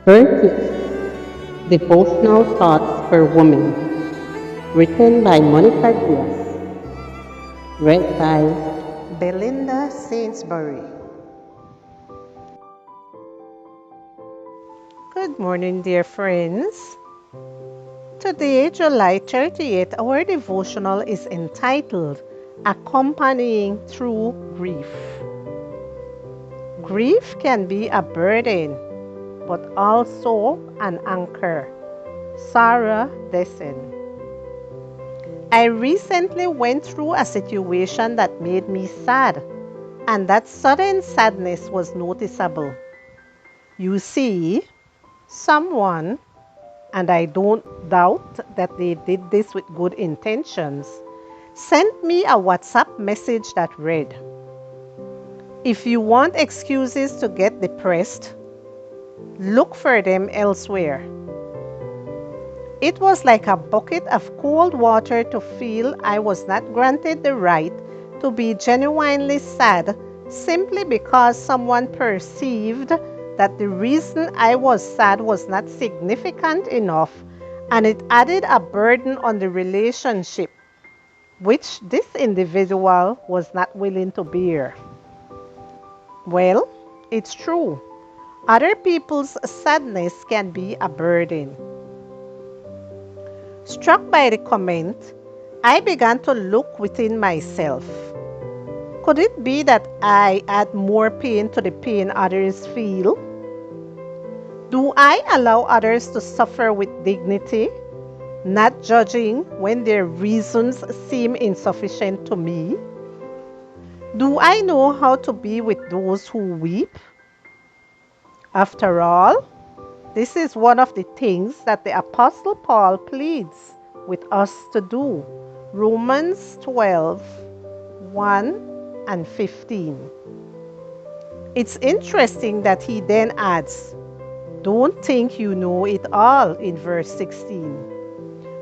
30. Devotional Thoughts for Women, written by Monica Diaz, read by Belinda Sainsbury. Good morning, dear friends. Today, July 30th, our devotional is entitled Accompanying Through Grief. Grief can be a burden, but also an anchor. Sarah Dessen. I recently went through a situation that made me sad, and that sudden sadness was noticeable. You see, someone, and I don't doubt that they did this with good intentions, sent me a WhatsApp message that read, "If you want excuses to get depressed, look for them elsewhere." It was like a bucket of cold water to feel I was not granted the right to be genuinely sad simply because someone perceived that the reason I was sad was not significant enough, and it added a burden on the relationship, which this individual was not willing to bear. Well, it's true. Other people's sadness can be a burden. Struck by the comment, I began to look within myself. Could it be that I add more pain to the pain others feel? Do I allow others to suffer with dignity, not judging when their reasons seem insufficient to me? Do I know how to be with those who weep? After all, this is one of the things that the Apostle Paul pleads with us to do. Romans 12:1 and 15. It's interesting that he then adds, "Don't think you know it all," in verse 16.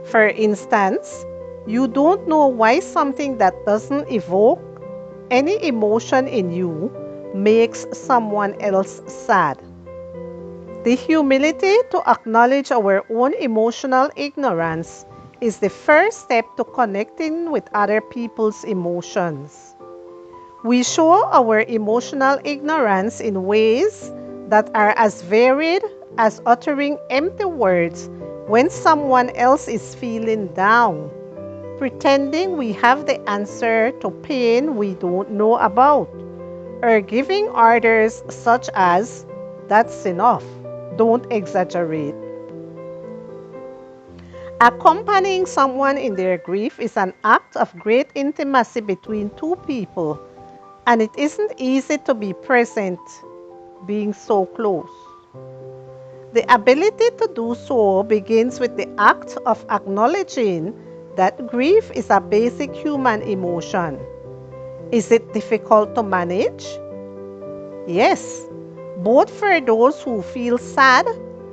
For instance, you don't know why something that doesn't evoke any emotion in you makes someone else sad. The humility to acknowledge our own emotional ignorance is the first step to connecting with other people's emotions. We show our emotional ignorance in ways that are as varied as uttering empty words when someone else is feeling down, pretending we have the answer to pain we don't know about, or giving orders such as, "That's enough. Don't exaggerate." Accompanying someone in their grief is an act of great intimacy between two people, and it isn't easy to be present being so close. The ability to do so begins with the act of acknowledging that grief is a basic human emotion. Is it difficult to manage? Yes, both for those who feel sad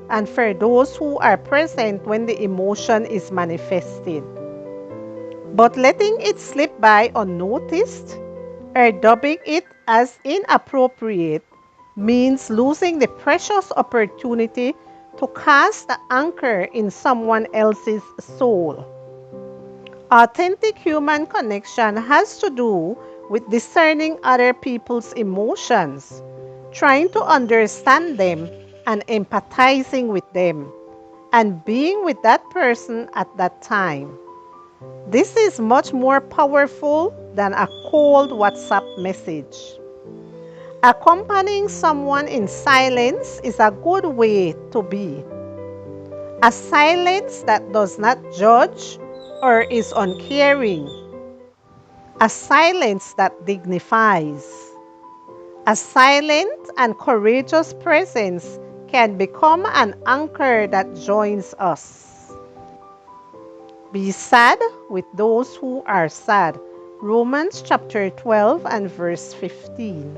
and for those who are present when the emotion is manifested. But letting it slip by unnoticed or dubbing it as inappropriate means losing the precious opportunity to cast the anchor in someone else's soul. Authentic human connection has to do with discerning other people's emotions, trying to understand them and empathizing with them, and being with that person at that time. This is much more powerful than a cold WhatsApp message. Accompanying someone in silence is a good way to be. A silence that does not judge or is uncaring. A silence that dignifies. A silent and courageous presence can become an anchor that joins us. Be sad with those who are sad. Romans chapter 12 and verse 15.